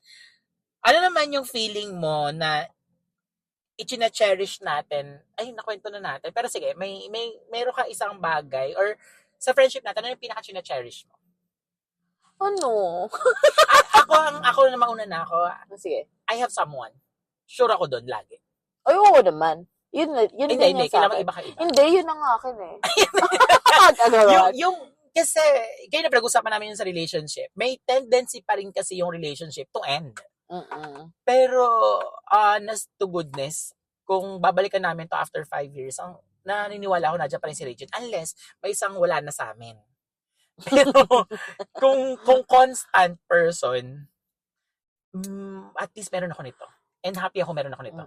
ano naman yung feeling mo na ichina-cherish natin, ay, nakwento na natin, pero sige, mayroon ka isang bagay, or sa friendship natin, ano yung pinaka-china-cherish mo? Ano? Ako na mauna na ako, Sige. I have someone. Sure ako doon, lagi. Ay, oo naman. Yun din Hindi, yung sa kailangan akin. iba ka iba. Hindi, yun ang akin eh. Kasi, kaya na pinag-usapan namin yung sa relationship, may tendency pa rin kasi yung relationship to end. Mm-mm. Pero, honest to goodness, kung babalikan namin to after 5 years, ang naniniwala ako na dyan pa rin si Regine, unless may isang wala na sa amin. Pero, kung constant person, at least meron ako nito. And happy ako meron ako nito.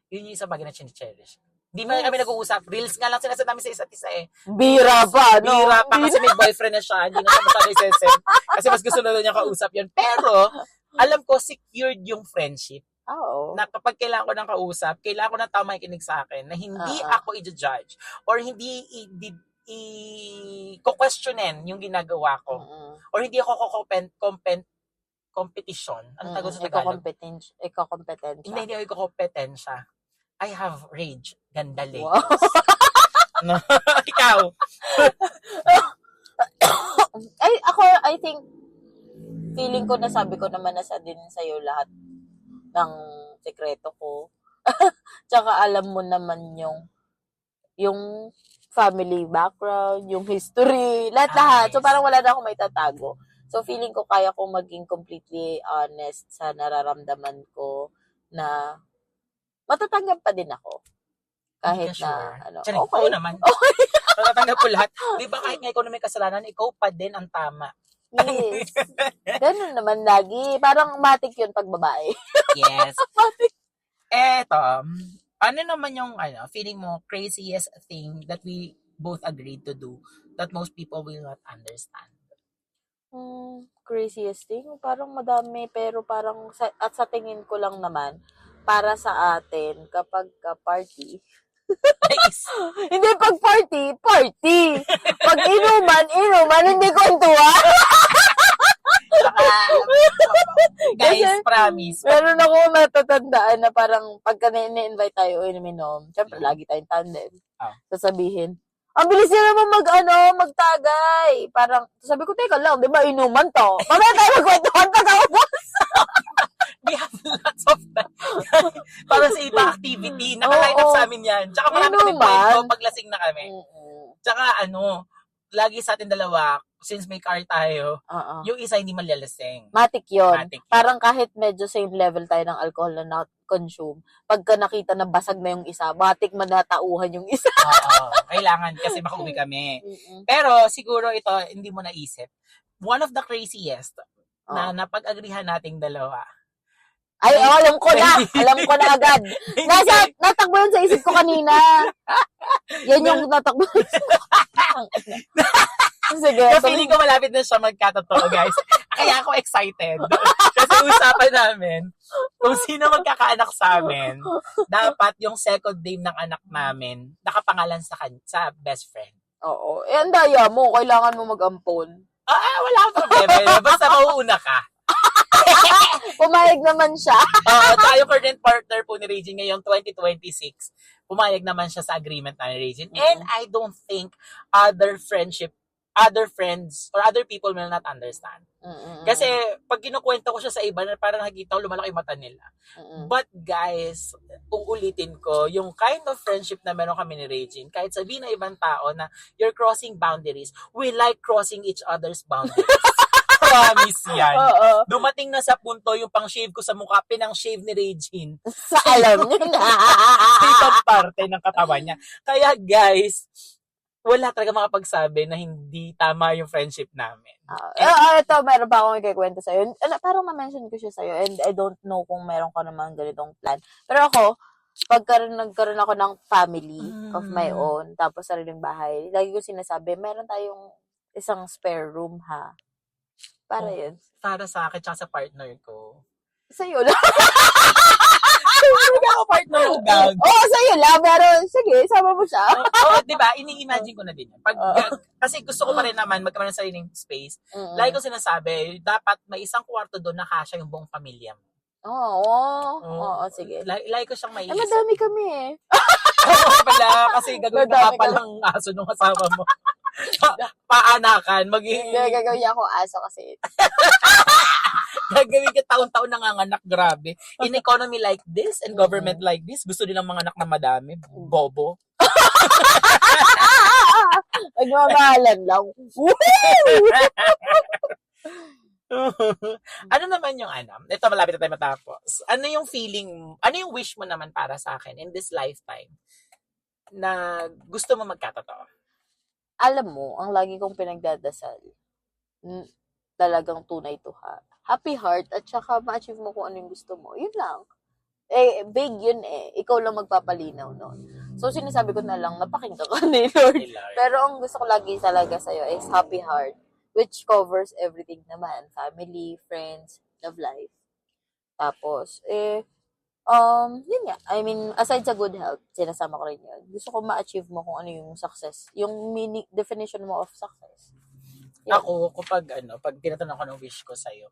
Yun yung isang bagay na chine-cherish. Di ba kami nag-uusap? Reels nga lang sinasabi namin sa isa't isa eh. Bira pa, no? Bira pa kasi may boyfriend na siya. Hindi na siya masabi sesend. Kasi mas gusto na niya kausap yun. Pero, alam ko, secured yung friendship. Oo. Na kapag kailangan ko ng kausap, kailangan ko ng tao makikinig sa akin na hindi ako i-judge or hindi i-questionin yung ginagawa ko. Or hindi ako competition. Ano tawag sa Tagalog? Ikakompetensya. Hindi ako iko-kompetensya. I have rage. Ganda ladies. Wow. No? Ikaw. I think, feeling ko nasabi ko naman na din sa'yo lahat ng sekreto ko. Tsaka alam mo naman yung family background, yung history, lahat-lahat. So parang wala na akong may tatago. So feeling ko kaya kong maging completely honest sa nararamdaman ko na matatanggap pa din ako. Kahit Hindi ka sure. na, Tiyarik, okay. oo naman. Tatanggap ko lahat. Di ba kahit nga ikaw na may kasalanan, ikaw pa din ang tama. Yes. Ganun naman lagi. Parang matik yun pag babae. Yes. Eto, ano naman yung feeling mo craziest thing that we both agreed to do that most people will not understand? Craziest thing? Parang madami, pero parang, sa tingin ko lang naman, para sa atin, kapag party, Nice. hindi pag party. Pag inuman, hindi kwentuhan. Guys, Kasi, promise. meron akong natatandaan na parang pagka na-invite tayo inom, syempre lagi tayong tandem. Sasabihin, ang bilis niya naman magtagay. Parang, sabi ko, teka lang, di ba inuman to? Mamaya tayo magkwentuhan pagkaubos. We have lots of time. Para sa iba activity. Naka-line up sa amin yan. Tsaka marami kami kwento pag lasing na kami. Tsaka lagi sa atin dalawa, since may car tayo, yung isa hindi malalasing. Matik yun. Matik yun. Parang kahit medyo same level tayo ng alcohol na na-consume, pagka nakita na basag na yung isa, matik manatauhan yung isa. Oo, kailangan kasi makauwi kami. Pero siguro ito, hindi mo naisip. One of the craziest na napag-agrihan nating dalawa. Ay, alam ko na. Alam ko na agad. Natakbo yun sa isip ko kanina. Yan yung natakbo sa isip ko. Sige. So, feeling ko malapit na siya magkatotoo, guys. Kaya ako excited. Kasi usapan namin, kung sino magkakaanak sa amin, dapat yung second name ng anak namin, nakapangalan sa best friend. Oo. Eh, ang daya mo. Kailangan mo mag-ampon. Wala akong problema. Basta mauuna ka. Pumayag naman siya. Tayo current partner po ni Regine ngayong 2026. Pumayag naman siya sa agreement na ni Regine. And I don't think other friends or other people will not understand. Kasi pag kinukwento ko siya sa iba, parang nakikita ko lumalaki yung mata nila. But guys, uulitin ko, yung kind of friendship na meron kami ni Regine, kahit sabihin ng ibang tao na you're crossing boundaries, we like crossing each other's boundaries. Promise yan. Dumating na sa punto yung pang-shave ko sa mukha, pinang-shave ni Regine. Sa alam niyo na. Sa ibang parte ng katawan niya. Kaya guys, wala talaga makapagsabi na hindi tama yung friendship namin. Ito, meron pa akong ikikwento sa'yo. Parang na-mention ko siya sa'yo and I don't know kung meron ka naman ganitong plan. Pero ako, nagkaroon ako ng family of my own, tapos sariling bahay, lagi ko sinasabi, meron tayong isang spare room, ha? Para yun. Para sa akin, tsaka sa partner ko. Sa'yo lang. Hindi ako partner ng gag. Oo, sa'yo lang. Pero, sige, sama mo siya. Oo, di ba? Ini-imagine ko na din yan. Kasi gusto ko pa rin naman magkaroon ng sariling space. Lagi ko sinasabi, dapat may isang kwarto doon na kasya yung buong pamilya mo. Oo, sige. Lagi ko siyang maiisip. Madami kami eh. Oo pala, kasi gagawin na palang aso nung kasama mo. Paanakan, Gagawin ako aso kasi. Gagawin ka taon-taon nanganganak, grabe. In economy like this and government like this, gusto nilang mga anak na madami. Bobo. Nagmamahalan lang. Ano naman yung ito malapit na tayo matapos. Ano yung feeling, ano yung wish mo naman para sa akin in this lifetime na gusto mo magkatotoo? Alam mo, ang lagi kong pinagdadasal, talagang tunay to happy heart at saka ma-achieve mo kung ano yung gusto mo. Yun lang. Big yun eh. Ikaw lang magpapalinaw nun. So, sinasabi ko na lang, napakinggan ka ni Lord. Pero ang gusto ko lagi talaga sa'yo is happy heart, which covers everything naman. Family, friends, love life. Tapos, yun nga. I mean, aside sa good health, sinasama ko rin yun. Gusto ko ma-achieve mo kung ano yung success. Yung definition mo of success. Yeah. Ako, pag tinatanong ko ng wish ko sa'yo,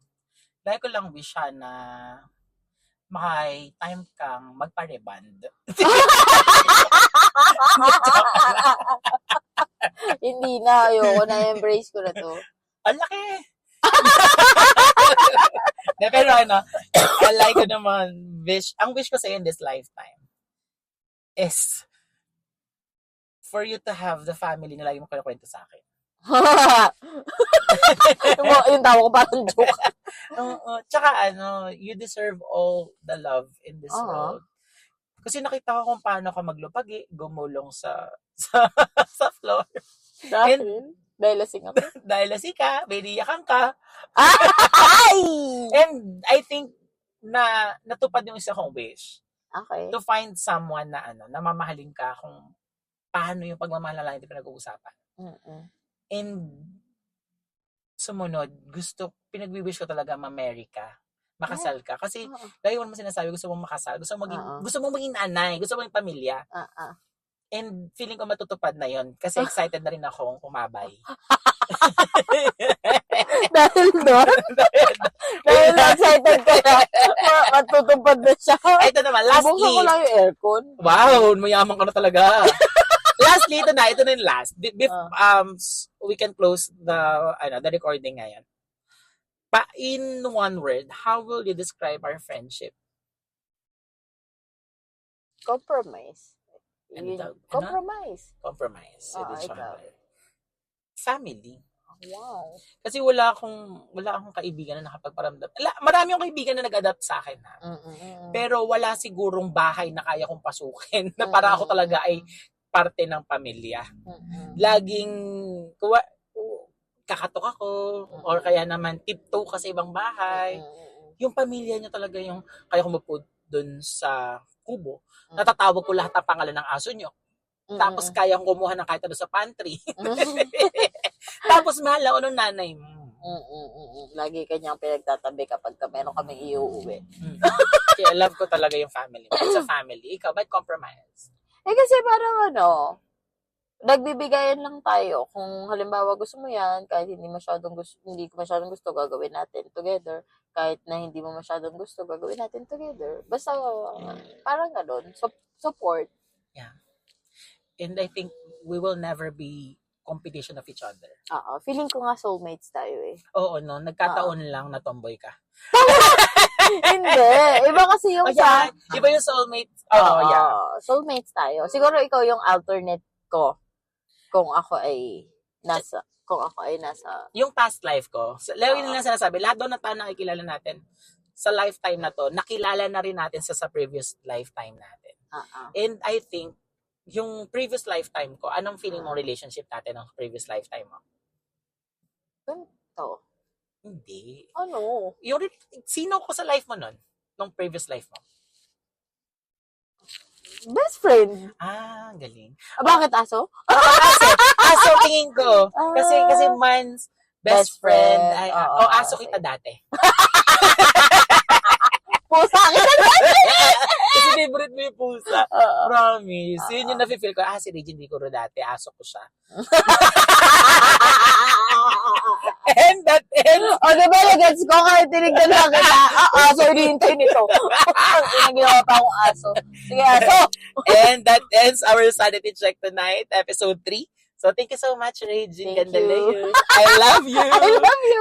dahil ko lang wish na may time kang magpa-reband. Hindi na, ayoko na, embrace ko na to. Ang laki! Pero I like ko naman, ang wish ko sa'yo in this lifetime is for you to have the family na lagi mo kwento sa akin. Yung tawa ko parang joke. Tsaka you deserve all the love in this world. Kasi nakita ko kung paano ka maglupagi, gumulong sa floor. Dahil lasing ako. Dahil lasing ka, may iyakan ka. Ay! And I think na natupad yung isa kong wish. Okay. To find someone na na mamahalin ka kung paano yung pagmamahal na lang yung pinag-uusapan. And sumunod, pinagwi-wish ko talaga ma-marry ka. Makasal ka. Kasi, dahil mo sinasabi, gusto mong makasal. Gusto mong maging nanay. Gusto mong pamilya. And feeling ko matutupad na yon kasi excited na rin akong umabay. Dahil doon? Dahil excited ka na. Matutupad na siya. Ito naman, lastly. Buksan ko lang yung aircon. Wow, mayaman ka na talaga. Lastly, ito na yung last. We can close the recording ngayon. In one word, how will you describe our friendship? Compromise. Compromise. Compromise. Ikaw. Family. Wow. Kasi wala akong kaibigan na nakapagparamdam. Marami akong kaibigan na nag-adapt sa akin. Pero wala sigurong bahay na kaya kong pasukin na para ako talaga ay parte ng pamilya. Laging kakatok ako or kaya naman tiptoe ka sa ibang bahay. Yung pamilya niya talaga yung kaya kong mapud doon sa kubo. Natatawag ko lahat ng pangalan ng aso nyo. Tapos kaya kong kumuha ng kahit ano sa pantry. Tapos mahal ako ng nanay mo. Lagi kanyang pinagtatabi kapag meron kaming iuuwi. Kaya love ko talaga yung family. It's a family. Ikaw, ba't compromise? Kasi parang nagbibigayan lang tayo. Kung halimbawa gusto mo yan, kahit hindi ko masyadong gusto, gagawin natin together. Kahit na hindi mo masyadong gusto, gagawin natin together. Basta, parang gano'n. Support. Yeah. And I think we will never be competition of each other. Feeling ko nga soulmates tayo eh. Oo, no? Nagkataon lang na tomboy ka. Hindi. Iba kasi yung Iba yung soulmates. Soulmates tayo. Siguro ikaw yung alternate ko. Kung ako ay nasa yung past life ko. Lagi nila sinasabi, lahat daw na tao nakikilala natin sa lifetime na to, nakilala na rin natin sa previous lifetime natin. And I think yung previous lifetime ko, anong feeling mo relationship natin ng previous lifetime mo? Ganito. Hindi. Ano? Yung, sino ko sa life mo nun? Nung previous life mo? Best friend. Ah, galing. Bakit aso? Aso tingin ko. Kasi man's best Best friend. friend. Ay, Oo, aso okay. kita dati. Pusa kita. Kasi favorite mo yung pusa. Oo. Promise. Yun yung nafe-feel ko. Si Regine di ko rin dati. Aso ko siya. And that ends. O, diba, nag-gets ko kahit tinignan lang kita. Aso, hinihintay nito. Pinaginawa pa akong aso. Sige, aso. And that ends our sanity check tonight, episode 3. So, thank you so much, Regine Thank you. Candelayo. I love you. I love you.